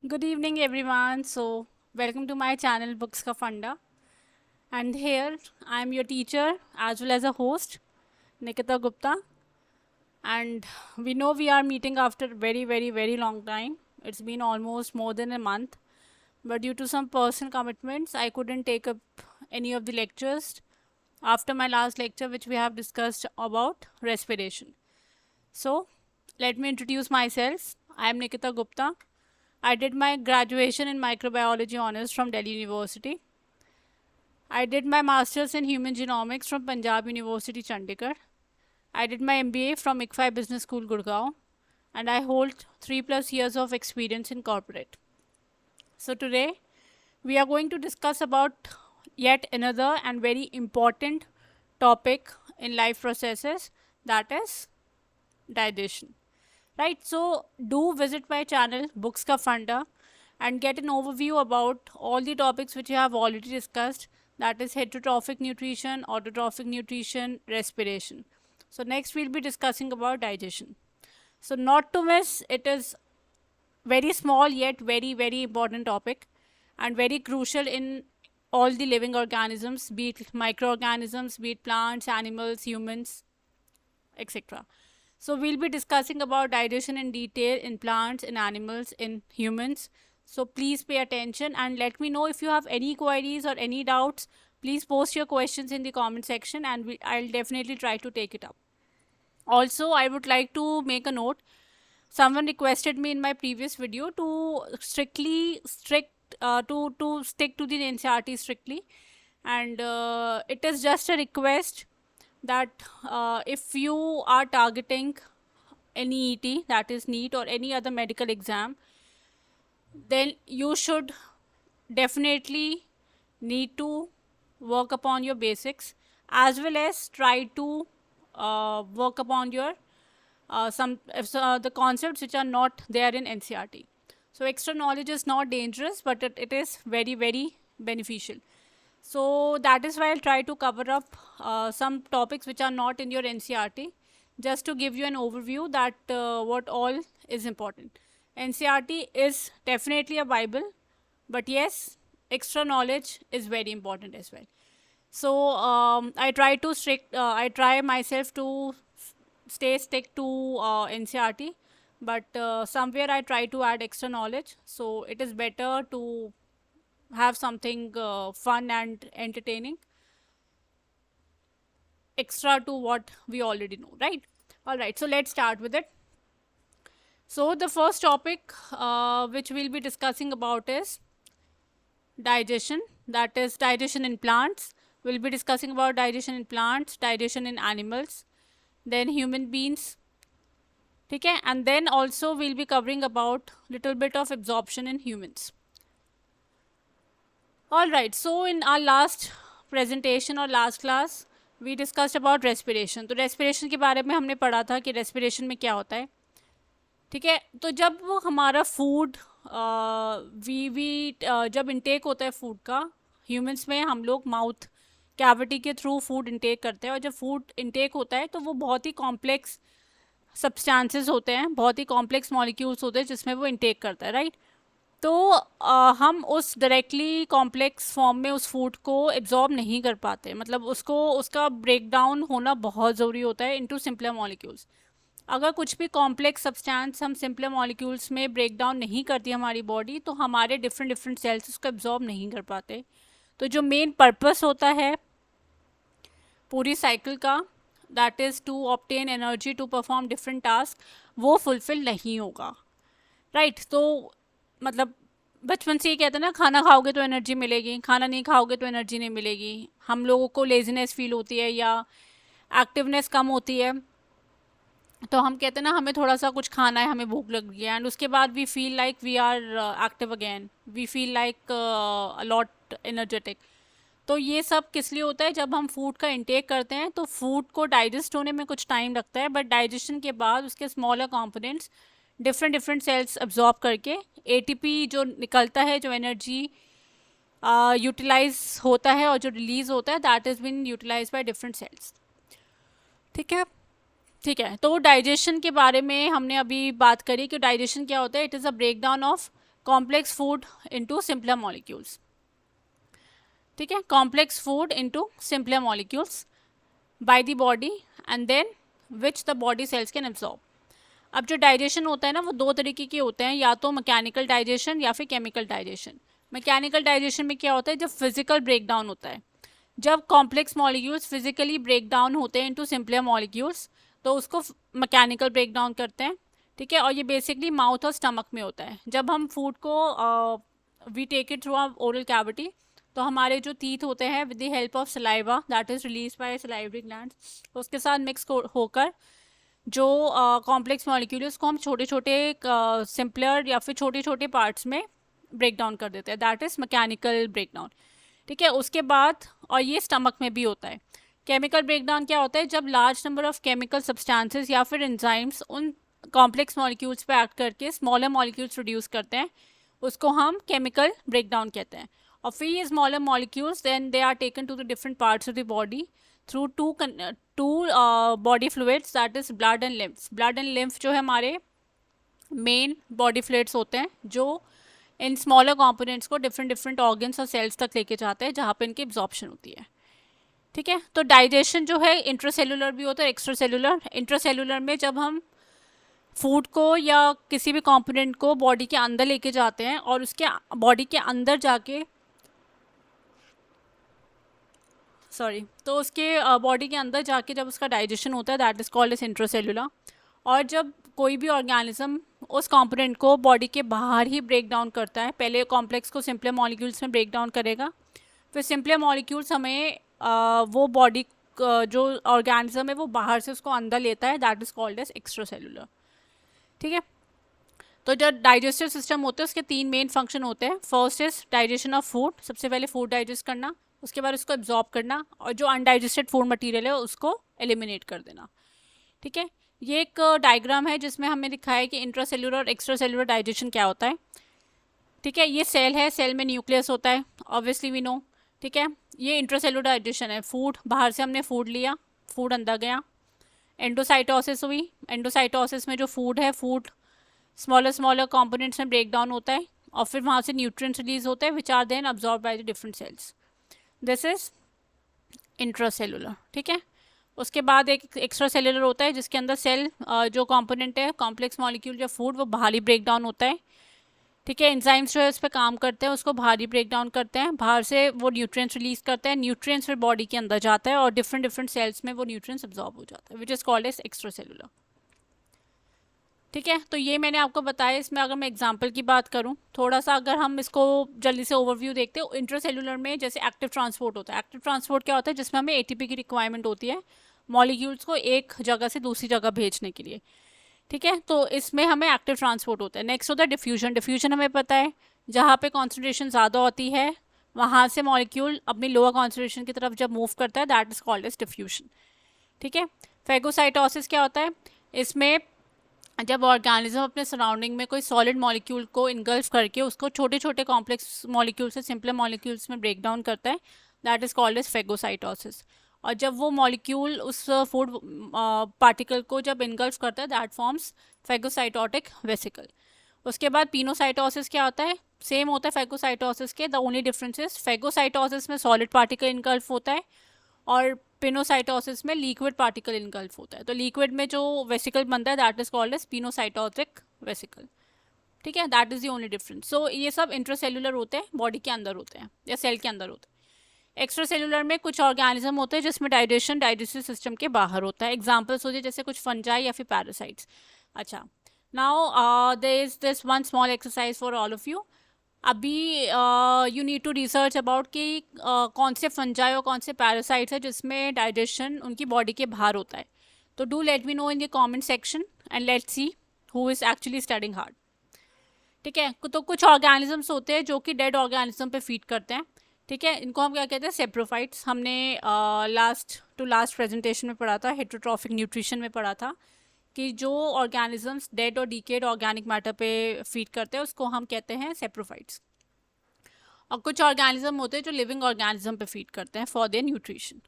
Good evening, everyone. Welcome to my channel Books Ka Funda. And here I am your teacher as well as a host, Nikita Gupta. And we know we are meeting after very long time. It's been almost more than a month. But due to some personal commitments, I couldn't take up any of the lectures after my last lecture, which we have discussed about respiration. So, let me introduce myself. I am Nikita Gupta. I did my graduation in microbiology honors from Delhi University. I did my masters in human genomics from Punjab University, Chandigarh. I did my MBA from ICFI Business School, Gurgaon, and I hold 3+ years of experience in corporate. So today we are going to discuss about yet another and very important topic in life processes, that is digestion. Right, so do visit my channel Books Ka Funda and get an overview about all the topics which you have already discussed, that is heterotrophic nutrition, autotrophic nutrition, respiration. So next we'll be discussing about digestion. So not to miss, it is very small yet very important topic and very crucial in all the living organisms, be it microorganisms, be it plants, animals, humans, etc. So we'll be discussing about digestion in detail in plants, in animals, in humans. So please pay attention and let me know if you have any queries or any doubts. Please post your questions in the comment section and I'll definitely try to take it up. Also, I would like to make a note. Someone requested me in my previous video to stick to the NCERT strictly, and it is just a request that if you are targeting any ET, that is NEET or any other medical exam, then you should definitely need to work upon your basics as well as try to work upon your the concepts which are not there in NCERT. So extra knowledge is not dangerous, but it is very beneficial. So that is why I'll try to cover up some topics which are not in your NCERT, just to give you an overview that what all is important. NCERT is definitely a Bible, but yes, extra knowledge is very important as well. So I try myself to stick to NCERT, but somewhere I try to add extra knowledge. So it is better to have something fun and entertaining extra to what we already know, right? All right, so let's start with it. So the first topic which we'll be discussing about is digestion, that is digestion in plants. We'll be discussing about digestion in plants, digestion in animals, then human beings, okay, and then also we'll be covering about little bit of absorption in humans. All right, so in our last presentation or last class we discussed about respiration. तो respiration के बारे में हमने पढ़ा था कि respiration में क्या होता है, ठीक है. तो जब वो हमारा फूड जब इंटेक होता है फूड का, ह्यूमंस में हम लोग माउथ कैविटी के थ्रू फूड इंटेक करते हैं, और जब फूड इंटेक होता है तो वो बहुत ही कॉम्प्लेक्स सब्सटेंसेस होते हैं, बहुत ही कॉम्प्लेक्स मॉलिक्यूल्स होते हैं जिसमें वो इंटेक करता है, राइट. तो हम उस डायरेक्टली कॉम्प्लेक्स फॉर्म में उस फूड को एब्जॉर्ब नहीं कर पाते, मतलब उसका ब्रेक डाउन होना बहुत ज़रूरी होता है इनटू सिंपलर मॉलिक्यूल्स. अगर कुछ भी कॉम्प्लेक्स सब्सटेंस हम सिंपलर मॉलिक्यूल्स में ब्रेक डाउन नहीं करती हमारी बॉडी, तो हमारे डिफरेंट सेल्स उसको एब्जॉर्ब नहीं कर पाते. तो जो मेन पर्पस होता है पूरी साइकिल का, that is to obtain energy to perform different task, वो फुलफिल नहीं होगा, राइट. तो मतलब बचपन से ही कहते हैं ना, खाना खाओगे तो एनर्जी मिलेगी, खाना नहीं खाओगे तो एनर्जी नहीं मिलेगी. हम लोगों को लेजीनेस फील होती है या एक्टिवनेस कम होती है, तो हम कहते हैं ना हमें थोड़ा सा कुछ खाना है, हमें भूख लग गई है, एंड उसके बाद we feel like we are active again, we feel like lot energetic. तो ये सब किस लिए होता है, जब हम फूड का इंटेक करते हैं तो फूड को डाइजेस्ट होने में कुछ टाइम लगता है, बट डाइजेशन के बाद उसके smaller components different cells absorb करके एटीपी जो निकलता है, जो एनर्जी यूटिलाइज होता है और जो रिलीज होता है, that is been utilise by different cells, ठीक है. ठीक है, तो डाइजेशन के बारे में हमने अभी बात करी कि डाइजेशन क्या होता है. It is a break down of complex food into simpler molecules, ठीक है, complex food into simpler molecules by the body and then which the body cells can absorb. अब जो डाइजेशन होता है ना वो दो तरीके के होते हैं, या तो मैकेनिकल डाइजेशन या फिर केमिकल डाइजेशन। मैकेनिकल डाइजेशन में क्या होता है, जब फिजिकल ब्रेकडाउन होता है, जब complex molecules physically break down होते हैं इनटू सिंपलर मॉलिक्यूल्स, तो उसको मैकेनिकल ब्रेक डाउन करते हैं, ठीक है। और ये बेसिकली माउथ और स्टमक में होता है। जब हम फूड को we take it through our oral cavity, तो हमारे जो टीथ होते हैं with the help of saliva that is release by salivary glands, उसके साथ मिक्स होकर जो कॉम्प्लेक्स मॉलिक्यूल है उसको हम छोटे छोटे सिंपलर या फिर छोटे छोटे पार्ट्स में ब्रेक डाउन कर देते हैं, that is mechanical break down, ठीक है। उसके बाद, और ये स्टमक में भी होता है, केमिकल ब्रेकडाउन क्या होता है, जब large number of chemical substances या फिर एंजाइम्स उन कॉम्प्लेक्स मॉलिक्यूल्स पे एक्ट करके स्मॉलर मॉलिक्यूल्स प्रोड्यूस करते हैं, उसको हम केमिकल ब्रेकडाउन कहते हैं। और फिर ये smaller molecules then they are taken to the different parts of the body through to body fluids that is blood and lymph. Blood and lymph जो है हमारे मेन बॉडी फ्लूइड्स होते हैं जो इन स्मॉलर कंपोनेंट्स को डिफरेंट डिफरेंट ऑर्गन्स और cells तक लेके जाते हैं जहाँ पे इनकी एब्जॉर्प्शन होती है, ठीक है। तो डाइजेशन जो है इंट्रासेलुलर भी होता है, एक्स्ट्रा सेलुलर। इंट्रासेलुलर में जब हम फूड को या किसी भी कंपोनेंट को बॉडी के अंदर लेके जाते हैं और उसके बॉडी के अंदर जाके तो उसके बॉडी के अंदर जाके जब उसका डाइजेशन होता है that is called as intracellular. और जब कोई भी ऑर्गेनिज्म उस कंपोनेंट को बॉडी के बाहर ही ब्रेक डाउन करता है, पहले कॉम्प्लेक्स को सिंपलर मॉलिक्यूल्स में ब्रेक डाउन करेगा, फिर सिंपलर मॉलिक्यूल्स हमें वो बॉडी जो ऑर्गेनिज्म है वो बाहर से उसको अंदर लेता है, that is called as extra cellular, ठीक है। तो जो डाइजेस्टिव सिस्टम होते हैं उसके तीन मेन फंक्शन होते हैं। First is digestion of food, सबसे पहले फूड डाइजेस्ट करना, उसके बाद उसको एब्जॉर्ब करना और जो अनडाइजेस्टेड फूड मटेरियल है उसको एलिमिनेट कर देना, ठीक है। ये एक डायग्राम है जिसमें हमें दिखाया है कि इंट्रासेलुलर और एक्स्ट्रा सेलुलर डाइजेशन क्या होता है, ठीक है। ये सेल है, सेल में न्यूक्लियस होता है, ऑब्वियसली वी नो, ठीक है। ये इंट्रासेलुलर डाइजेशन है, फूड बाहर से हमने फूड लिया, फूड अंदर गया, एंडोसाइटोसिस हुई, एंडोसाइटोसिस में जो फूड है, फूड स्मॉलर स्मॉलर कंपोनेंट्स में ब्रेक डाउन होता है और फिर वहाँ से न्यूट्रिएंट्स रिलीज होते हैं which are then absorb by the different cells, this is intracellular, ठीक है। उसके बाद एक एक्स्ट्रा सेलुलर होता है जिसके अंदर सेल जो कंपोनेंट है कॉम्प्लेक्स मॉलिक्यूल या फूड वो बाहरी ब्रेक डाउन होता है, ठीक है। एंजाइम्स जो है उस पर काम करते हैं, उसको बाहरी ब्रेक डाउन करते हैं, बाहर से वो न्यूट्रिएंट्स रिलीज करते हैं, न्यूट्रिएंट्स फिर बॉडी के अंदर जाता है और डिफरेंट डिफरेंट सेल्स में वो न्यूट्रिएंट्स अब्जॉर्ब हो जाता है which is called as extra cellular, ठीक है। तो ये मैंने आपको बताया। इसमें अगर मैं एग्जांपल की बात करूं थोड़ा सा, अगर हम इसको जल्दी से ओवरव्यू देखते हैं, इंट्रासेलुलर में जैसे एक्टिव ट्रांसपोर्ट होता है। एक्टिव ट्रांसपोर्ट क्या होता है, जिसमें हमें एटीपी की रिक्वायरमेंट होती है मॉलिक्यूल्स को एक जगह से दूसरी जगह भेजने के लिए, ठीक है। तो इसमें हमें एक्टिव ट्रांसपोर्ट होता है। नेक्स्ट होता है डिफ्यूजन। डिफ्यूजन हमें पता है जहाँ पे कॉन्सेंट्रेशन ज़्यादा होती है वहाँ से मॉलिक्यूल अपनी लोअर कॉन्सेंट्रेशन की तरफ जब मूव करता है that is called as diffusion, ठीक है। फेगोसाइटोसिस क्या होता है, इसमें जब ऑर्गेनिज्म अपने सराउंडिंग में कोई सॉलिड मॉलिक्यूल को इनगल्फ करके उसको छोटे छोटे कॉम्प्लेक्स मॉलिक्यूल से सिंपलर मॉलिक्यूल्स में ब्रेक डाउन करता है that is called as phagocytosis. और जब वो मॉलिक्यूल उस फूड पार्टिकल को जब इनगल्फ करता है दैट फॉर्म्स फेगोसाइटोटिक वेसिकल। उसके बाद पिनोसाइटोसिस क्या होता है, सेम होता है फेगोसाइटोसिस के, the only difference is phagocytosis में सॉलिड पार्टिकल इनगल्फ होता है और पिनोसाइटोसिस में लिक्विड पार्टिकल इनगल्फ होता है। तो लिक्विड में जो वेसिकल बनता है that is called as pinocytotic vesicle, ठीक है। That is the only difference. So ये सब इंट्रासेलुलर होते हैं, बॉडी के अंदर होते हैं या सेल के अंदर होते हैं। एक्स्ट्रा सेलुलर में कुछ ऑर्गेनिज्म होते हैं जिसमें डाइजेशन डाइजेस्टिव सिस्टम के बाहर होता है। एग्जाम्पल्स होते हैं जैसे कुछ फंजाई या फिर पैरासाइट्स। अच्छा, now there is this one small exercise for all of you. अभी you need to research about कि कौन से फंजाई और कौन से पैरासाइट्स है जिसमें डाइजेशन उनकी बॉडी के बाहर होता है। तो do let me know in the comment section and let's see who is actually studying hard, ठीक है। तो कुछ ऑर्गेनिजम्स होते हैं जो कि डेड ऑर्गेनिज्म पे फीड करते हैं, ठीक है। इनको हम क्या कहते हैं, सेप्रोफाइट्स। हमने लास्ट प्रेजेंटेशन में पढ़ा था, हेटेरोट्रॉफिक न्यूट्रिशन में पढ़ा था कि जो ऑर्गेनिजम्स डेड और डीकेड ऑर्गेनिक मैटर पे फीड करते हैं उसको हम कहते हैं सेप्रोफाइट्स। और कुछ ऑर्गेनिज्म होते हैं जो लिविंग ऑर्गेनिज्म पे फीड करते हैं for their nutrition.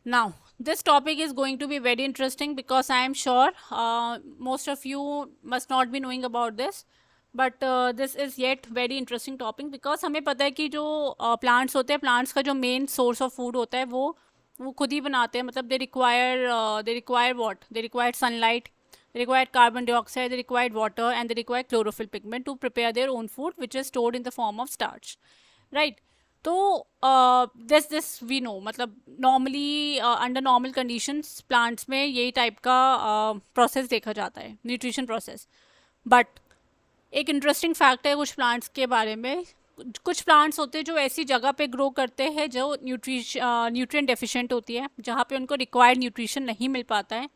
Now this topic is going to be very interesting because I am sure most of you must not be knowing about this, but this is yet very interesting topic, because हमें पता है कि जो plants होते हैं, plants का जो main source of food होता है वो खुद ही बनाते हैं. मतलब they require what, they require sunlight, they require carbon dioxide, they require water, and they require chlorophyll pigment to prepare their own food, which is stored in the form of starch, right? तो this we know, मतलब normally under normal conditions plants में यही type का process देखा जाता है, nutrition process. But एक interesting fact है कुछ प्लांट्स के बारे में. कुछ प्लांट्स होते हैं जो ऐसी जगह पे ग्रो करते हैं जो न्यूट्रिएंट डेफिशिएंट होती है, जहाँ पे उनको रिक्वायर्ड न्यूट्रिशन नहीं मिल पाता है.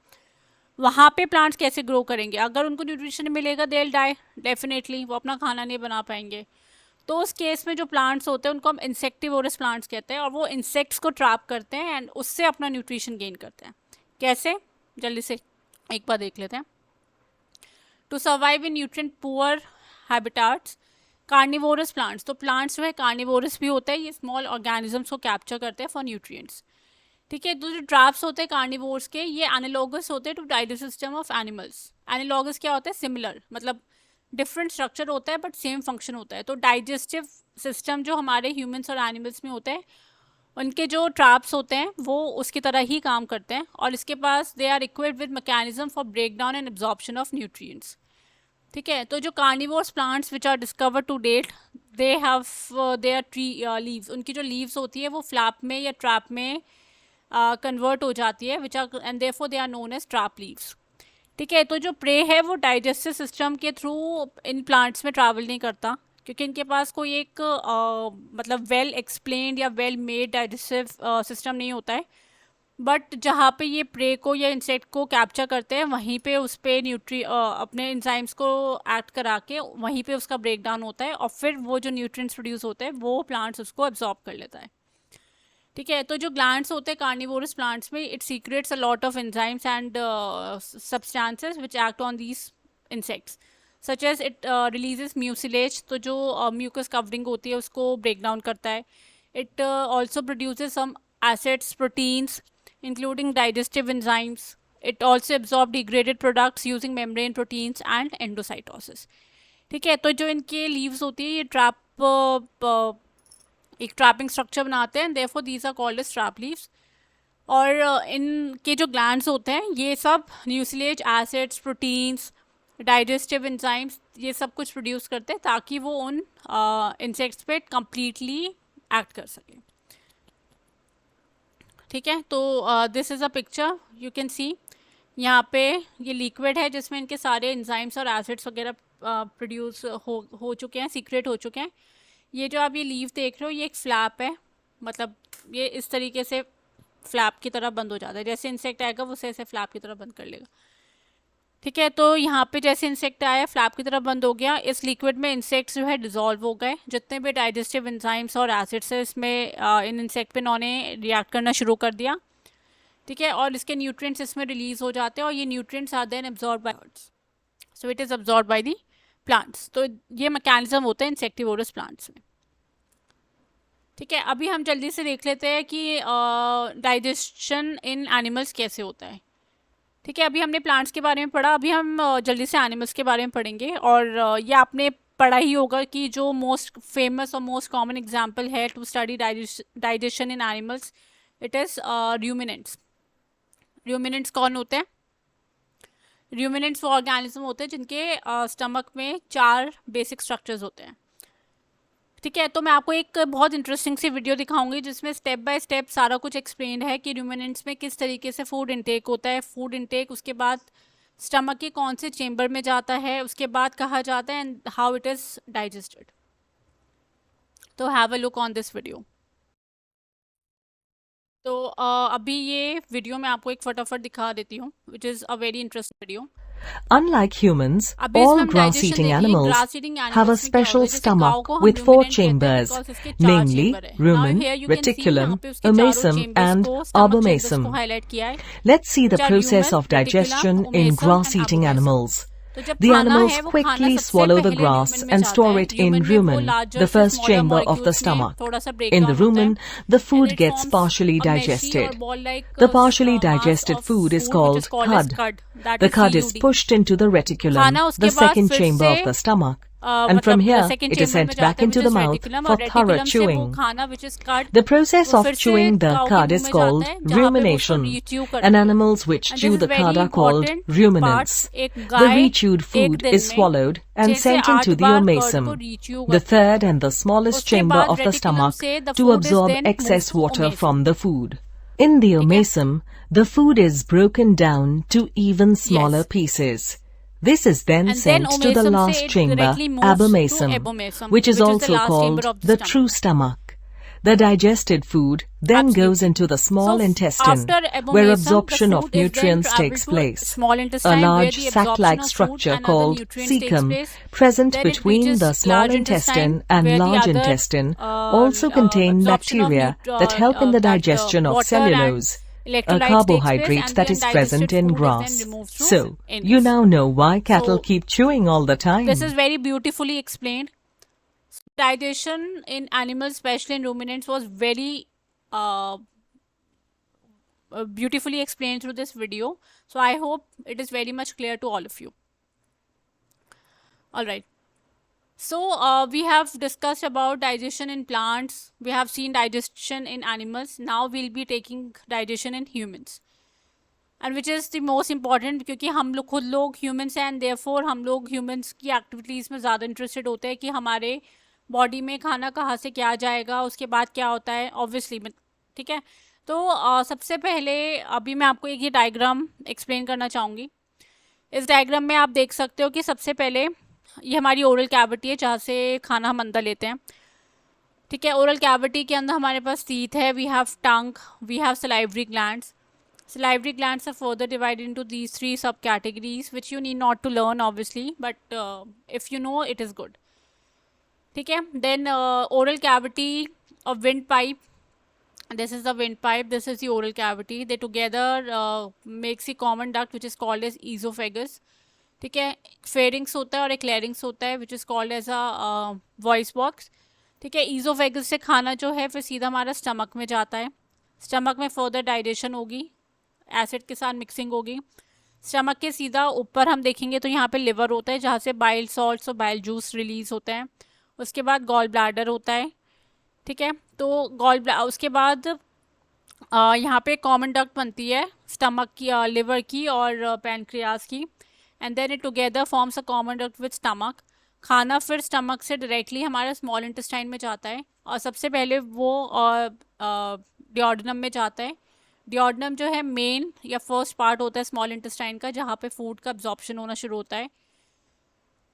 वहाँ पे प्लांट्स कैसे ग्रो करेंगे? अगर उनको न्यूट्रिशन मिलेगा दे विल डाई डेफिनेटली, वो अपना खाना नहीं बना पाएंगे. तो उस केस में जो प्लांट्स होते हैं उनको हम इंसेक्टिवोरस प्लांट्स कहते हैं, और वो इंसेक्ट्स को ट्रैप करते हैं एंड उससे अपना न्यूट्रिशन गेन करते हैं. कैसे? जल्दी से एक बार देख लेते हैं. To survive in nutrient poor habitats, carnivorous plants, तो प्लांट्स जो है कार्निवोरस भी होता है, ये स्मॉल ऑर्गेनिजम्स को कैप्चर करते हैं फॉर न्यूट्रिएंट्स. ठीक है. तो जो ट्रैप्स होते हैं कार्निवोर्स के, ये एनालॉगस होते हैं to digestive system of animals. Analogous क्या होता है? सिमिलर, मतलब डिफरेंट स्ट्रक्चर होता है बट सेम फंक्शन होता है. तो डाइजेस्टिव सिस्टम जो हमारे ह्यूमंस और एनिमल्स में होते हैं, उनके जो ट्रैप्स होते हैं वो उसकी तरह ही काम करते हैं, और इसके पास they are equipped with mechanism for break down and absorption of nutrients. ठीक है. तो जो carnivores plants which are discovered to date, they have their tree leaves, उनकी जो लीव्स होती है वो फ्लैप में या ट्रैप में कन्वर्ट हो जाती है, which are and therefore they are known as trap leaves. ठीक है. तो जो प्रे है वो डाइजेस्टिव सिस्टम के थ्रू इन प्लांट्स में ट्रैवल नहीं करता, क्योंकि इनके पास कोई एक मतलब वेल एक्सप्लेन्ड या वेल मेड डाइजेस्टिव सिस्टम नहीं होता है. बट जहाँ पे ये प्रे को या इंसेक्ट को कैप्चर करते हैं, वहीं पे उस पर अपने एंजाइम्स को एक्ट करा के वहीं पे उसका ब्रेक डाउन होता है, और फिर वो जो न्यूट्रिएंट्स प्रोड्यूस होते हैं वो प्लांट्स उसको एब्जॉर्ब कर लेता है. ठीक है. तो जो ग्लैंड्स होते हैं कार्निवोरस प्लांट्स में, it secretes a lot of enzymes and substances which act on these insects, such as it releases mucilage, तो जो म्यूकस कवरिंग होती है उसको ब्रेक डाउन करता है. It also produces some acids, proteins including digestive enzymes. It also absorb degraded products using membrane proteins and endocytosis. ठीक है. तो जो इनके लीव्स होती है ये ट्रैप एक ट्रैपिंग स्ट्रक्चर बनाते हैं, therefore these are called as trap leaves. और इनके जो ग्लैंड्स होते हैं ये सब mucilage, acids, proteins, digestive enzymes, ये सब कुछ प्रोड्यूस करते हैं ताकि वो उन इंसेक्ट्स पे कंप्लीटली एक्ट कर सके. ठीक है. तो this is a picture you can see. यहाँ पे ये लिक्विड है जिसमें इनके सारे एंजाइम्स और एसिड्स वगैरह प्रोड्यूस हो चुके हैं, सीक्रेट हो चुके हैं. ये जो आप ये लीव देख रहे हो ये एक फ्लैप है, मतलब ये इस तरीके से फ्लैप की तरह बंद हो जाता है. जैसे इंसेक्ट आएगा वो ऐसे फ्लैप की तरह बंद कर लेगा. ठीक है. तो यहाँ पे जैसे इंसेक्ट आया फ्लैप की तरह बंद हो गया. इस लिक्विड में इंसेक्ट्स जो है डिजॉल्व हो गए. जितने भी डाइजेस्टिव एंजाइम्स और एसिड्स है इसमें इन इंसेक्ट पे इन्होंने रिएक्ट करना शुरू कर दिया. ठीक है. और इसके न्यूट्रिएंट्स इसमें रिलीज हो जाते हैं, और ये nutrients are then absorb by birds, so it is absorb by the plants. तो ये मैकेनिज्म होता है इंसेक्टिवोरस प्लांट्स में. ठीक है. अभी हम जल्दी से देख लेते हैं कि डाइजेशन इन एनिमल्स कैसे होता है. ठीक है. अभी हमने प्लांट्स के बारे में पढ़ा, अभी हम जल्दी से एनिमल्स के बारे में पढ़ेंगे. और ये आपने पढ़ा ही होगा कि जो मोस्ट फेमस और मोस्ट कॉमन एग्जाम्पल है to study digestion in animals, it is ruminants. Ruminants कौन होते हैं? रूमिनेंट्स वो ऑर्गेनिज्म होते हैं जिनके स्टमक में 4 बेसिक स्ट्रक्चर्स होते हैं. ठीक है. तो मैं आपको एक बहुत इंटरेस्टिंग सी वीडियो दिखाऊंगी जिसमें स्टेप बाय स्टेप सारा कुछ एक्सप्लेन है कि रूमिनेंट्स में किस तरीके से फूड इनटेक होता है. फूड इनटेक उसके बाद स्टमक के कौन से चेम्बर में जाता है, उसके बाद कहा जाता है, and how it is digested. तो have a look on this video. तो अभी ये वीडियो मैं आपको एक फटाफट दिखा देती हूँ, विच is a very interesting video. Unlike humans, all grass-eating animals have a special stomach with 4 chambers, namely rumen, reticulum, omasum, and abomasum. Let's see the process of digestion in grass-eating animals. The animals quickly swallow the grass and store it in rumen, the first chamber of the stomach. In the rumen, the food gets partially digested. The partially digested food is called cud. The cud is pushed into the reticulum, the second chamber of the stomach, and from here it is sent back into the mouth for thorough chewing. The process of chewing the cud is called rumination, and animals which chew the cud are called ruminants. The rechewed food is swallowed and sent into the omasum, the third and the smallest chamber of the stomach, to absorb excess water from the food. In the omasum, the food is broken down to even smaller pieces. This is then sent to the last chamber, abomasum, which is also called the true stomach. The digested food then goes into the small intestine, where absorption of nutrients takes place. A large sac-like structure called cecum, present between the small intestine and large intestine, also contain bacteria that help in the digestion of cellulose, a carbohydrate that is present in grass. So, you now know why cattle keep chewing all the time. This is very beautifully explained. Digestion in animals, especially in ruminants, was very beautifully explained through this video. So I hope it is very much clear to all of you. Alright. So we have discussed about digestion in plants. We have seen digestion in animals. Now we'll be taking digestion in humans. And which is the most important, क्योंकि हम लोग खुद लोग humans हैं, and therefore हम लोग humans की activities में ज़्यादा interested होते हैं कि हमारे बॉडी में खाना कहाँ से क्या जाएगा, उसके बाद क्या होता है, ऑब्वियसली. ठीक है. तो सबसे पहले अभी मैं आपको एक ये डायग्राम एक्सप्लेन करना चाहूँगी. इस डायग्राम में आप देख सकते हो कि सबसे पहले ये हमारी ओरल कैविटी है, जहाँ से खाना हम अंदर लेते हैं. ठीक है. ओरल कैविटी के अंदर हमारे पास टीथ है, we have tongue, we have salivary glands. Salivary glands are further divided into these three subcategories, which you need not to learn obviously, but if you know, it is good. ठीक है. Then oral cavity of windpipe. This is the windpipe. This is the oral cavity. They together makes the common duct, which is called as esophagus. ठीक है. Pharynx होता है और एक larynx होता है, which is called as a voice box. ठीक है. Esophagus से खाना जो है फिर सीधा हमारा स्टमक में जाता है. स्टमक में फर्दर डाइजेशन होगी, एसिड के साथ मिक्सिंग होगी. स्टमक के सीधा ऊपर हम देखेंगे तो यहाँ पे लिवर होता है, जहाँ से बाइल सॉल्ट्स और बाइल जूस रिलीज होते हैं. उसके बाद गॉल ब्लैडर होता है. ठीक है. तो उसके बाद यहाँ पे कॉमन डक्ट बनती है स्टमक की, लिवर की और पैनक्रियाज की, and then it together forms a common duct with stomach. खाना फिर स्टमक से डायरेक्टली हमारा स्मॉल इंटेस्टाइन में जाता है, और सबसे पहले वो डिओडनम में जाता है. डिओडनम जो है मेन या फर्स्ट पार्ट होता है स्मॉल इंटेस्टाइन का, जहाँ पे फूड का एब्जॉर्प्शन होना शुरू होता है.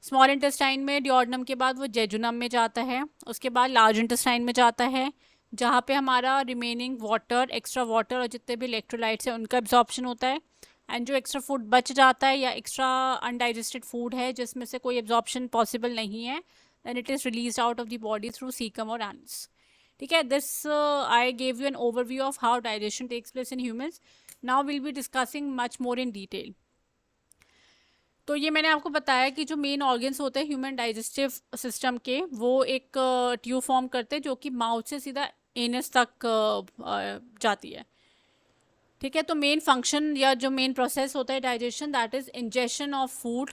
स्मॉल इंटेस्टाइन में डिओडनम के बाद वो जेजुनम में जाता है. उसके बाद लार्ज इंटेस्टाइन में जाता है, जहाँ पे हमारा रिमेनिंग वाटर, एक्स्ट्रा वाटर और जितने भी इलेक्ट्रोलाइट्स हैं उनका एब्जॉर्प्शन होता है. एंड जो एक्स्ट्रा फूड बच जाता है या एक्स्ट्रा अनडाइजेस्टेड फूड है जिसमें से कोई एब्जॉर्प्शन पॉसिबल नहीं है, then it is release out of the body through caecum और एनस. ठीक है. This I gave you an overview of how digestion takes place in humans. Now will be discussing much more in detail. तो ये मैंने आपको बताया कि जो मेन ऑर्गन्स होते हैं ह्यूमन डाइजेस्टिव सिस्टम के, वो एक ट्यूब फॉर्म करते हैं जो कि माउथ से सीधा एनस तक जाती है. ठीक है. तो मेन फंक्शन या जो मेन प्रोसेस होता है digestion, that is ingestion of food,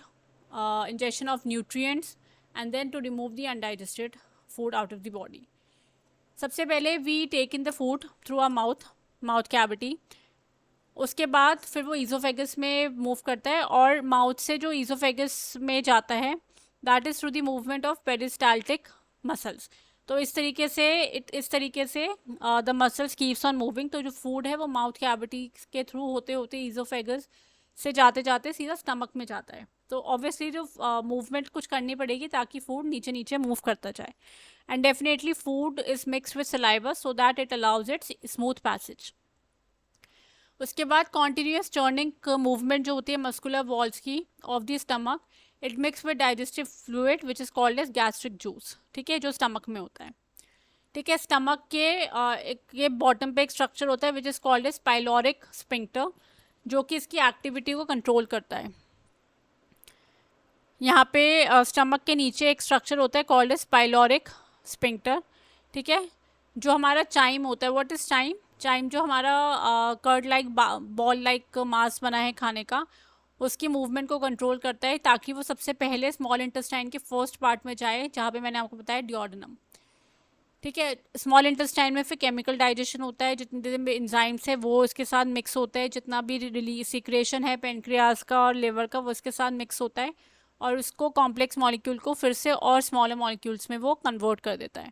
ingestion of nutrients, and then to remove the undigested food out of the body. सबसे पहले we take in the food through our mouth cavity. उसके बाद फिर वो ईजोफेगस में move करता है, और माउथ से जो ईजोफेगस में जाता है that is through the movement of peristaltic muscles. तो इस तरीके से the muscles keeps on moving. तो जो फूड है वो माउथ कैविटी के थ्रू होते होते ईजोफेगस से जाते जाते सीधा स्टमक में जाता है. तो ऑब्वियसली जो मूवमेंट कुछ करनी पड़ेगी ताकि फूड नीचे नीचे मूव करता जाए. And definitely food is mixed with saliva so that it allows its smooth passage. उसके बाद कॉन्टीन्यूस चर्निंग मूवमेंट जो होती है मस्कुलर वॉल्स की of the stomach, it mix with digestive fluid which is called as gastric juice. ठीक है. जो stomach में होता है. ठीक है. स्टमक के ये बॉटम पे एक स्ट्रक्चर होता है which is called as pyloric sphincter, जो कि इसकी एक्टिविटी को कंट्रोल करता है. यहाँ पे स्टमक के नीचे एक स्ट्रक्चर होता है कॉल्ड एज पाइलोरिक स्पिंक्टर. ठीक है. जो हमारा चाइम होता है, व्हाट इज चाइम? चाइम जो हमारा curd like ball like mass बना है खाने का, उसकी मूवमेंट को कंट्रोल करता है ताकि वो सबसे पहले स्मॉल इंटेस्टाइन के फर्स्ट पार्ट में जाए, जहाँ पे मैंने आपको बताया डिओडेनम। ठीक है, स्मॉल इंटेस्टाइन में फिर केमिकल डाइजेशन होता है, जितने भी इंजाइम्स है वो इसके साथ मिक्स होता है, जितना भी रिलीज सिक्रेशन है पेनक्रियाज का और लिवर का वो इसके साथ मिक्स होता है और उसको कॉम्प्लेक्स मॉलिक्यूल को फिर से और स्मॉलर मॉलिक्यूल्स में वो कन्वर्ट कर देता है।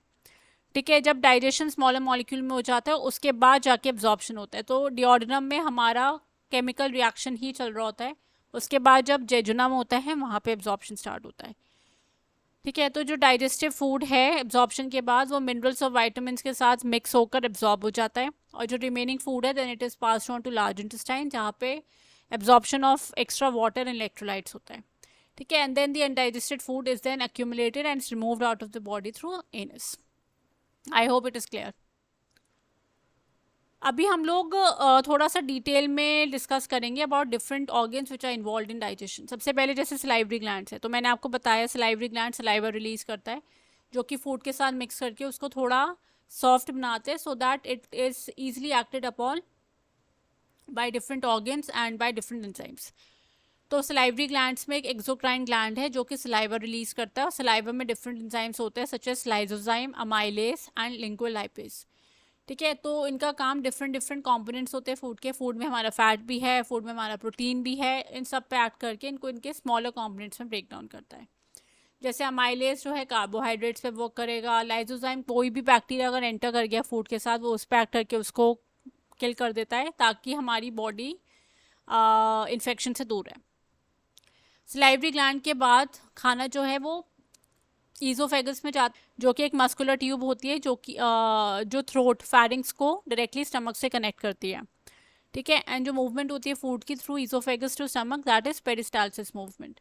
ठीक है, जब डाइजेशन स्मॉलर मॉलिक्यूल में हो जाता है उसके बाद जाके एब्जॉर्प्शन होता है। तो डिओडेनम में हमारा केमिकल रिएक्शन ही चल रहा होता है, उसके बाद जब जेजुनम होता है वहाँ पे एब्जॉर्प्शन स्टार्ट होता है। ठीक है, तो जो डाइजेस्टिव फूड है एब्जॉर्प्शन के बाद वो मिनरल्स और वाइटामिन के साथ मिक्स होकर एब्जॉर्ब हो जाता है, और जो रिमेनिंग फूड है then it is passed on to large intestine, जहाँ पे absorption of extra water and electrolytes होता है। ठीक है, and then the undigested food is then accumulated and removed out of the body through anus. I hope it is clear. अभी हम लोग थोड़ा सा डिटेल में डिस्कस करेंगे about different organs which are involve in digestion. सबसे पहले जैसे सलाइवरी ग्लैंड्स है, तो मैंने आपको बताया सलाइवरी ग्लैंड सलाइवा रिलीज करता है, जो कि फूड के साथ मिक्स करके उसको थोड़ा सॉफ्ट बनाते हैं सो that it is easily acted upon by different organs and by different enzymes. तो सलाइवरी ग्लैंड्स में एक एक्सोक्राइन ग्लैंड है जो कि सलाइवा रिलीज करता है, और सलाइवा में डिफरेंट एंजाइम्स होते हैं such as lysozyme, amylase and lingual lipase. ठीक है, तो इनका काम डिफरेंट डिफरेंट कंपोनेंट्स होते हैं फूड के। फूड में हमारा फैट भी है, फूड में हमारा प्रोटीन भी है, इन सब पे ऐड करके इनको इनके स्मॉलर कंपोनेंट्स में ब्रेक डाउन करता है। जैसे अमाइलेज जो है कार्बोहाइड्रेट्स पे वर्क करेगा, लाइजोजाइम कोई भी बैक्टीरिया अगर एंटर कर गया फूड के साथ वो उस पर एक्ट करके उसको किल कर देता है ताकि हमारी बॉडी इन्फेक्शन से दूर है। सलाइवरी ग्लैंड के बाद खाना जो है वो ईजोफेगस में जाता, जो कि एक मस्कुलर ट्यूब होती है जो कि जो थ्रोट फैरिंग्स को डायरेक्टली स्टमक से कनेक्ट करती है। ठीक है, एंड जो मूवमेंट होती है फूड की through oesophagus to stomach that is peristalsis movement.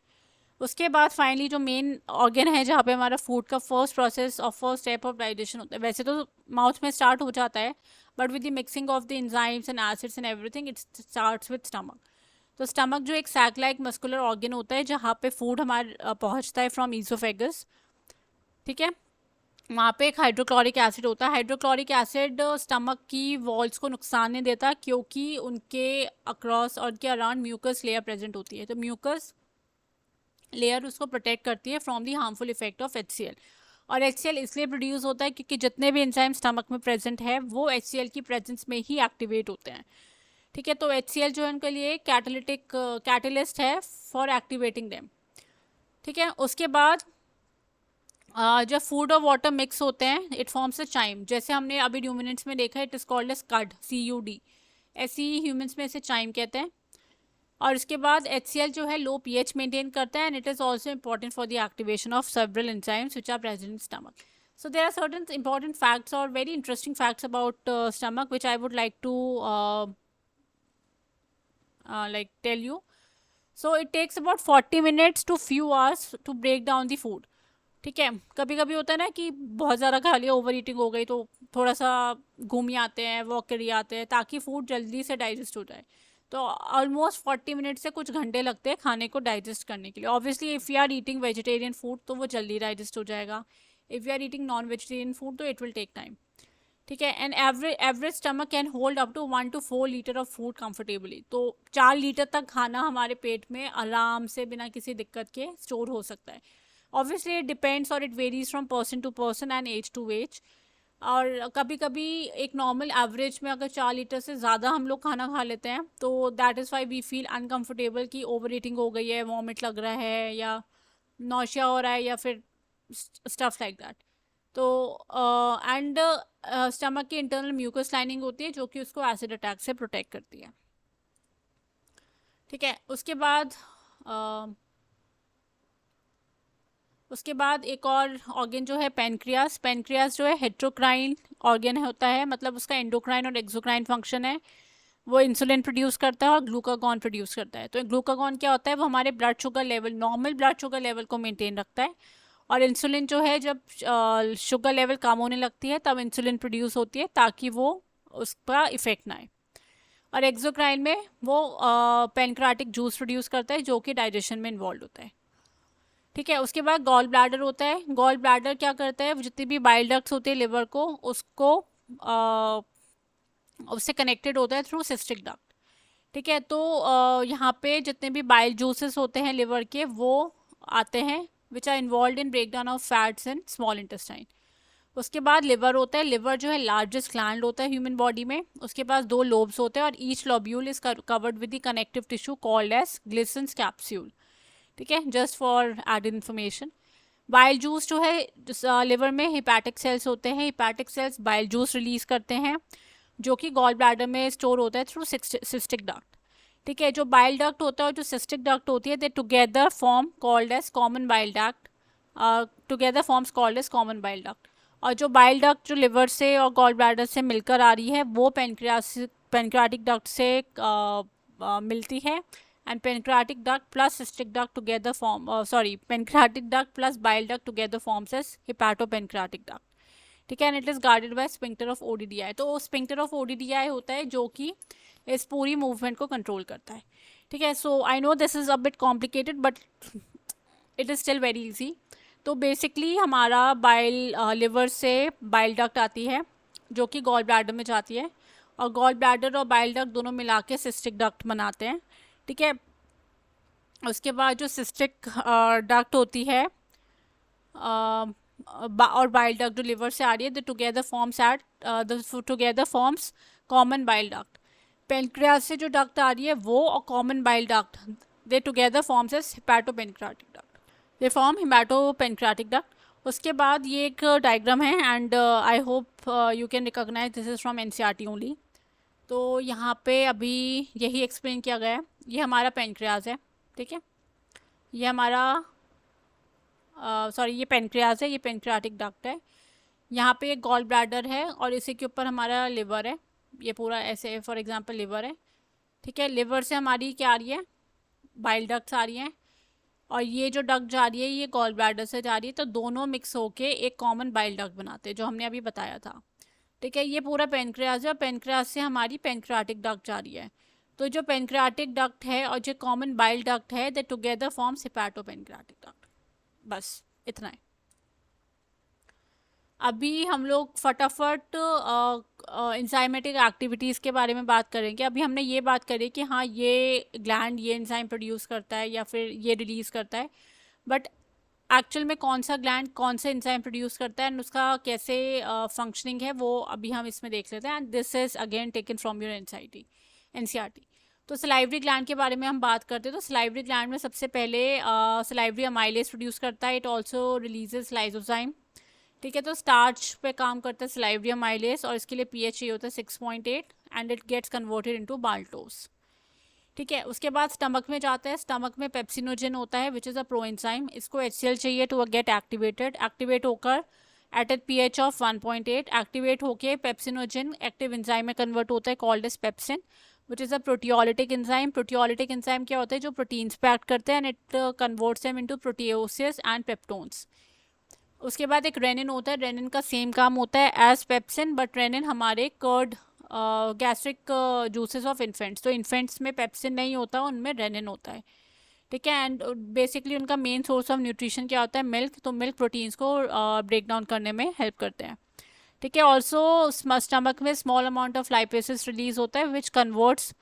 उसके बाद फाइनली जो मेन ऑर्गन है जहाँ पे हमारा फूड का फर्स्ट प्रोसेस और फर्स्ट स्टेप ऑफ डाइजेशन होता है, वैसे तो माउथ में स्टार्ट हो जाता है but with the mixing of the enzymes and acids and everything it starts with stomach. तो स्टमक जो एक सैक लाइक मस्कुलर ऑर्गन होता है जहाँ पे फूड हमारे पहुँचता है फ्रॉम ईजोफेगस। ठीक है, वहाँ पे एक हाइड्रोक्लोरिक एसिड होता है। हाइड्रोक्लोरिक एसिड स्टमक की वॉल्स को नुकसान नहीं देता क्योंकि उनके अक्रॉस और उनके अराउंड म्यूकस लेयर प्रेजेंट होती है, तो म्यूकस लेयर उसको प्रोटेक्ट करती है from the harmful effect of HCl। और HCl इसलिए प्रोड्यूस होता है क्योंकि जितने भी एंजाइम स्टमक में प्रेजेंट है वो HCl की प्रेजेंस में ही एक्टिवेट होते हैं। ठीक है, तो HCl जो है उनके लिए कैटलिस्ट है फॉर एक्टिवेटिंग देम। ठीक है, उसके बाद जब फूड और वाटर मिक्स होते हैं इट फॉर्म्स अ चाइम, जैसे हमने अभी ड्यूमिनेंट्स में देखा इट इज कॉल्ड एज कड CUD, ऐसे ही ह्यूमंस में इसे चाइम कहते हैं। और इसके बाद HCl जो है लो pH मेंटेन करता है and it is also important for the activation of several enzymes which are present in stomach. So there are certain important facts or very interesting facts about stomach which I would like to like tell you. So it takes about 40 minutes to few hours to break down the food. ठीक है, कभी कभी होता है ना कि बहुत ज़्यादा खा लिया, ओवर ईटिंग हो गई, तो थोड़ा सा घूम ही आते हैं, वॉक कर ही आते हैं ताकि फूड जल्दी से डाइजेस्ट हो जाए। तो ऑलमोस्ट 40 मिनट से कुछ घंटे लगते हैं खाने को डाइजेस्ट करने के लिए। Obviously if you are eating vegetarian food तो वो जल्दी डाइजेस्ट हो जाएगा, if you are eating non vegetarian food तो इट विल टेक टाइम। ठीक है, and average stomach can hold up to 1 to 4 litre of food comfortably, तो 4 litre तक खाना हमारे पेट में आराम से बिना किसी दिक्कत के स्टोर हो सकता है। ऑब्वियसली इट डिपेंड्स और it varies from person to person and age to age, और कभी कभी एक नॉर्मल एवरेज में अगर 4 लीटर से ज़्यादा हम लोग खाना खा लेते हैं तो that is why we feel uncomfortable कि ओवर ईटिंग हो गई है, वॉमिट लग रहा है या नौशिया हो रहा है या फिर स्टफ लाइक दैट। तो एंड स्टमक की इंटरनल म्यूकस लाइनिंग होती है जो कि उसको एसिड अटैक से प्रोटेक्ट करती है। ठीक है, उसके बाद एक और ऑर्गन जो है पेनक्रियास। पेनक्रियास जो है हेट्रोक्राइन ऑर्गन होता है, मतलब उसका एंडोक्राइन और एक्सोक्राइन फंक्शन है। वो इंसुलिन प्रोड्यूस करता है और ग्लूकागॉन प्रोड्यूस करता है। तो ग्लूकागॉन क्या होता है, वो हमारे blood sugar level, normal blood sugar level को मेंटेन रखता है, और इंसुलिन जो है जब शुगर लेवल कम होने लगती है तब इंसुलिन प्रोड्यूस होती है ताकि वो उसका इफेक्ट ना आए। और एक्सोक्राइन में वो पेनक्राटिक जूस प्रोड्यूस करता है जो कि डाइजेशन में इन्वॉल्व होता है। ठीक है, उसके बाद गॉल ब्लैडर होता है। गॉल ब्लैडर क्या करता है, जितनी भी बाइल डक्ट्स होते हैं लिवर को उसको उससे कनेक्टेड होता है थ्रू सिस्टिक डक्ट। ठीक है, तो यहाँ पे जितने भी बाइल जूसेस होते हैं लिवर के वो आते हैं, which are involve in break down of fats in small intestine. उसके बाद लिवर होता है। लिवर जो है लार्जेस्ट ग्लैंड होता है ह्यूमन बॉडी में। उसके पास 2 लोब्स होते हैं और each lobule is covered with the connective tissue called as Glisson's capsule. ठीक है, just for add information. Bile juice जो है लिवर में हिपैटिक सेल्स होते हैं। Hepatic cells bile juice release करते हैं जो कि गॉल ब्लैडर में स्टोर होता है थ्रू सिस्टिक डक्ट। ठीक है, जो बाइल डक्ट होता है और जो सिस्टिक डक्ट होती है, they together form called as common bile duct. Together forms called as common bile duct. और जो बाइल डक्ट जो लिवर से और गॉल ब्लैडर से मिलकर आ रही है वो पेनक्रियाटिक डक्ट से मिलती है। And pancreatic duct plus cystic duct together pancreatic duct plus bile duct together forms as hepatopancreatic duct. ठीक है, and it is guarded by sphincter of Oddi. तो स्फिंक्टर ऑफ ओडीडीआई होता है जो कि इस पूरी मूवमेंट को कंट्रोल करता है। ठीक है, so I know this is a bit complicated but it is still very easy. तो बेसिकली हमारा बाइल लिवर से बाइल डक्ट आती है जो कि गॉल ब्लैडर में जाती है, और गॉल ब्लैडर और बाइल डक्ट दोनों मिला के सिस्टिक डक्ट बनाते हैं। ठीक है, उसके बाद जो सिस्टिक डक्ट होती है और बाइल डक्ट जो लिवर से आ रही है, the together forms common bile duct. Pancreas से जो डक्ट आ रही है वो और common bile duct, they together forms as hepatopancreatic duct. They form hepatopancreatic duct. उसके बाद ये एक डायग्राम है and I hope you can recognise this is from NCERT only. तो यहाँ पे अभी यही एक्सप्लेन किया गया है। ये हमारा पेनक्रियाज है। ठीक है, ये हमारा ये पेनक्रियाज है, ये पेनक्रियाटिक डक्ट है। यहाँ पे एक गॉल ब्लैडर है और इसी के ऊपर हमारा लिवर है। ये पूरा ऐसे फॉर एग्जांपल लिवर है। ठीक है, लिवर से हमारी क्या आ रही है, बाइल डक्ट्स आ रही हैं, और ये जो डक्ट जा रही है ये गॉल ब्लैडर से जा रही है। तो दोनों मिक्स होके एक कॉमन बाइल डक्ट बनाते हैं जो हमने अभी बताया था। ठीक है, ये पूरा पेनक्रियाज है और पेनक्रियाज से हमारी पेनक्रियाटिक डक्ट जा रही है। तो जो पेनक्रियाटिक डक्ट है और जो कॉमन बाइल डक्ट है, दे टुगेदर फॉर्म्स हिपैटोपेनक्रियाटिक डक्ट। बस इतना है। अभी हम लोग फटाफट इंजाइमेटिक एक्टिविटीज़ के बारे में बात करेंगे। अभी हमने ये बात करी कि हाँ ये ग्लैंड ये एंजाइम प्रोड्यूस करता है या फिर ये रिलीज़ करता है, बट एक्चुअल में कौन सा ग्लैंड कौन से एंजाइम प्रोड्यूस करता है एंड उसका कैसे फंक्शनिंग है वो अभी हम इसमें देख लेते हैं। And this is again taken from your NCERT. तो सलाइवरी ग्लैंड के बारे में हम बात करते हैं। तो सलाइवरी ग्लैंड में सबसे पहले सलाइवरी अमाइलेज प्रोड्यूस करता है। It also releases lysozyme. ठीक है, तो स्टार्च पे काम करता है सलाइवरी अमाइलेज और इसके लिए पीएच चाहिए होता है 6.8 and it gets converted into maltose. ठीक है, उसके बाद स्टमक में जाता है। स्टमक में पेप्सिनोजन होता है विच इज़ अ प्रोएंजाइम। इसको HCl चाहिए टू गेट एक्टिवेट होकर at a pH of 1.8 activate होके पेप्सिनोजन एक्टिव एंजाइम में कन्वर्ट होता है called as pepsin which is a proteolytic enzyme. Proteolytic enzyme क्या होता है, जो प्रोटीन्स पे एक्ट करते हैं and it converts them into proteoses and peptones. उसके बाद एक रेनिन होता है। रेनिन का सेम काम होता है एज पेप्सिन, बट रेनिन हमारे curd gastric juices of infants, तो इन्फेंट्स में पेप्सिन नहीं होता, उनमें रेनिन होता है। ठीक है, एंड बेसिकली उनका मेन सोर्स ऑफ न्यूट्रिशन क्या होता है, मिल्क। तो मिल्क प्रोटीन्स को ब्रेक डाउन करने में हेल्प करते हैं। ठीक है, ऑल्सो स्टमक में small amount of lipases release होता है which converts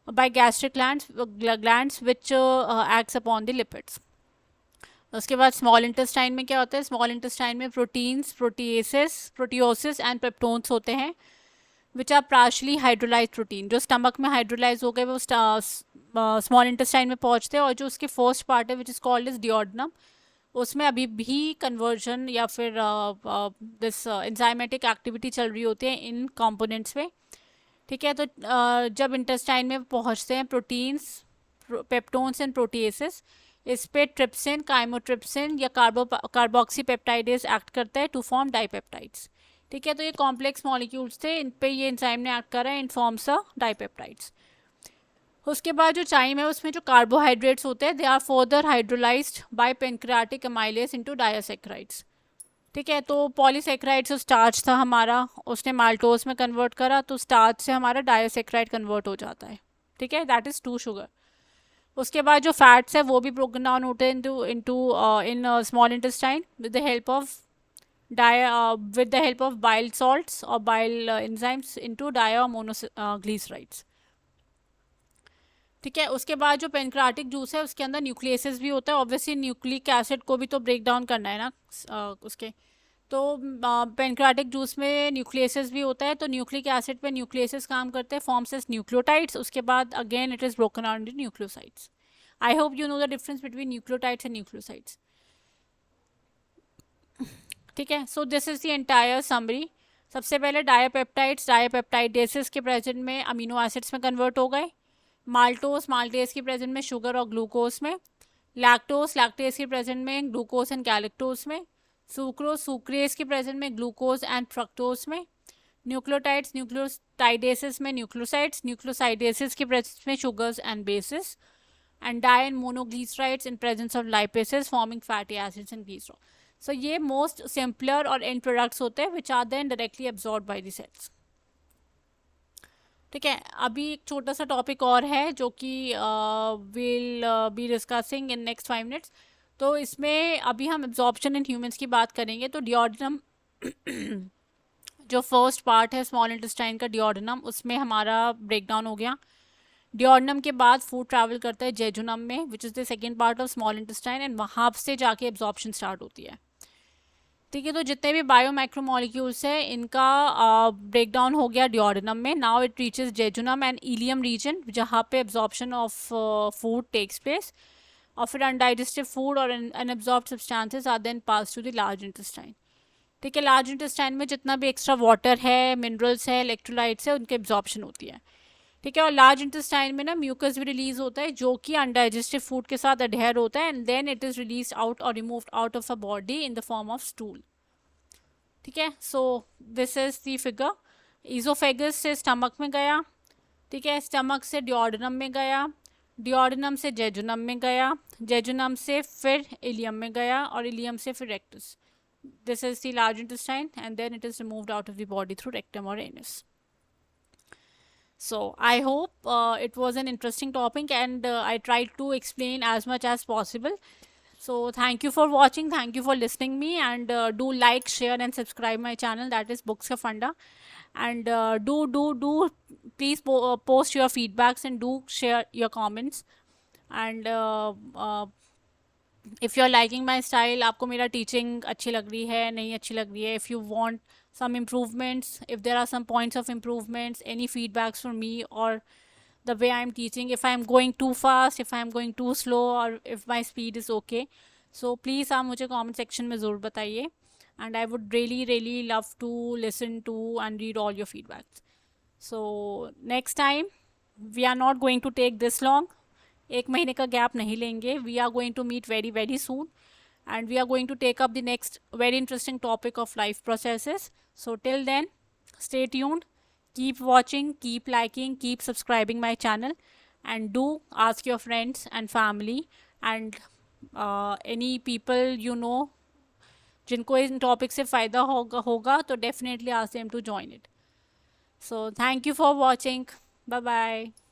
by gastric glands which acts upon the lipids. उसके बाद स्मॉल इंटेस्टाइन में क्या होता है, स्मॉल इंटेस्टाइन में प्रोटीन्स, प्रोटियोसिस एंड पेप्टोन्स होते हैं which are partially hydrolyse protein. जो स्टमक में हाइड्रोलाइज हो गए वो स्मॉल इंटेस्टाइन में पहुंचते हैं, और जो उसके फर्स्ट पार्ट है which is called is duodenum, उसमें अभी भी कन्वर्जन या फिर दिस एंजाइमेटिक एक्टिविटी चल रही होती है इन कंपोनेंट्स में। ठीक है, तो जब इंटेस्टाइन में पहुंचते हैं प्रोटीन्स, पेप्टोन्स एंड प्रोटीएसिस, इस पे ट्रिप्सिन, काइमोट्रिप्सिन या कार्बोक्सी पेप्टाइडेज एक्ट करता है टू फॉर्म डाइपेप्टाइड्स। ठीक है, तो ये कॉम्प्लेक्स मॉलिक्यूल्स थे, इन पे ये एंजाइम ने एक्ट करा है इन फॉर्म्स ऑफ डाइपेप्टाइड्स। उसके बाद जो चाइम है उसमें जो कार्बोहाइड्रेट्स होते हैं, they are further hydrolysed by pancreatic amylase into disaccharides. ठीक है, तो पॉलीसेक्राइड जो स्टार्च था हमारा, उसने माल्टोज में कन्वर्ट करा, तो स्टार्च से हमारा डायसैकेराइड कन्वर्ट हो जाता है। ठीक है, दैट इज 2 शुगर। उसके बाद जो फैट्स है वो भी ब्रोकन डाउन होते हैं in small intestine with the help of bile salts और bile enzymes into di monoglycerides. ठीक है, उसके बाद जो पेनक्राटिक जूस है उसके अंदर न्यूक्लियसेस भी होता है, ऑब्वियसली न्यूक्लिक एसिड को भी तो ब्रेक डाउन करना है ना उसके, तो पेनक्राटिक जूस में न्यूक्लियसेस भी होता है, तो न्यूक्लिक एसिड पे न्यूक्लियसेस काम करते हैं, फॉर्म्स एज न्यूक्लियोटाइड्स, उसके बाद again it is broken down into nucleosides. I hope you know the difference between nucleotides and nucleosides. ठीक है, so this is the entire summary. सबसे पहले डायपेप्टाइड्स डायपेप्टाइडेसिस के प्रेजेंट में अमीनो एसिड्स में कन्वर्ट हो गए. माल्टोस माल्टेस के प्रेजेंट में शुगर और ग्लूकोज में. लैक्टोस लैक्टेस के प्रेजेंट में ग्लूकोज एंड गैलेक्टोज में. सुक्रोज सुक्रेज के प्रेजेंट में ग्लूकोज एंड फ्रक्टोज में. न्यूक्लियोटाइड्स न्यूक्लियोटाइडेसिस में न्यूक्लियोसाइड्स न्यूक्लियोसाइडेसिस के प्रेजेंट में sugars and bases. And di and monoglycerides in presence of lipases forming fatty acids and glycerol. So ये most simpler और end products होते हैं which are then directly absorb by the cells. ठीक है, अभी एक छोटा सा टॉपिक और है जो कि will be discussing in next 5 minutes. तो इसमें अभी हम एब्जॉर्प्शन इन ह्यूमंस की बात करेंगे. तो डिओडेनम जो फर्स्ट पार्ट है स्मॉल इंटेस्टाइन का डिओडेनम, उसमें हमारा ब्रेक डाउन हो गया. डिओडेनम के बाद फूड ट्रैवल करता है जेजुनम में which is the second part of small intestine, and वहाँ से जाके एब्जॉर्प्शन स्टार्ट होती है. ठीक है, तो जितने भी बायो माइक्रोमोलिक्यूल्स है इनका ब्रेक डाउन हो गया डिओडेनम में. Now it reaches jejunum and ileum region जहाँ पे absorption of food takes place, और फिर अनडाइजेस्टिव फूड और unabsorbed substances are then pass to the large intestine. ठीक है, लार्ज इंटेस्टाइन में जितना भी एक्स्ट्रा वाटर है, मिनरल्स है, इलेक्ट्रोलाइट्स है, उनकी एब्जॉर्प्शन होती है. ठीक है, और लार्ज इंटेस्टाइन में ना म्यूकस भी रिलीज होता है जो कि अनडाइजेस्टिव फूड के साथ अडेयर होता है, and then it is release out और removed out of a body in the form of stool. ठीक है, so this is the figure. Oesophagus से स्टमक में गया. ठीक है, स्टमक से डिओडेनम में गया, डिओडेनम से जेजुनम में गया, जेजुनम से फिर इलियम में गया, और इलियम से फिर rectus. This is the large intestine, and then it is removed out of the body through rectum और anus. So I hope it was an interesting topic, and I tried to explain as much as possible. So thank you for watching, thank you for listening me, and do like, share and subscribe my channel, that is Books Ka Funda. And do please post your feedbacks and do share your comments. And if you're liking my style, आपको मेरा teaching अच्छी लग रही है नहीं अच्छी लग रही है, if you want some improvements, if there are some points of improvements, any feedbacks from me, or the way I'm teaching, if I'm going too fast, if I'm going too slow, or if my speed is okay, so please आप मुझे comment section में ज़रूर बताइए, and I would really love to listen to and read all your feedbacks. So next time we are not going to take this long. 1 महीने का gap नहीं लेंगे. We are going to meet very soon, and we are going to take up the next very interesting topic of life processes. So till then, stay tuned, keep watching, keep liking, keep subscribing my channel, and do ask your friends and family and any people you know जिनको इन topic से फ़ायदा होगा तो definitely ask them to join it. So thank you for watching. Bye bye.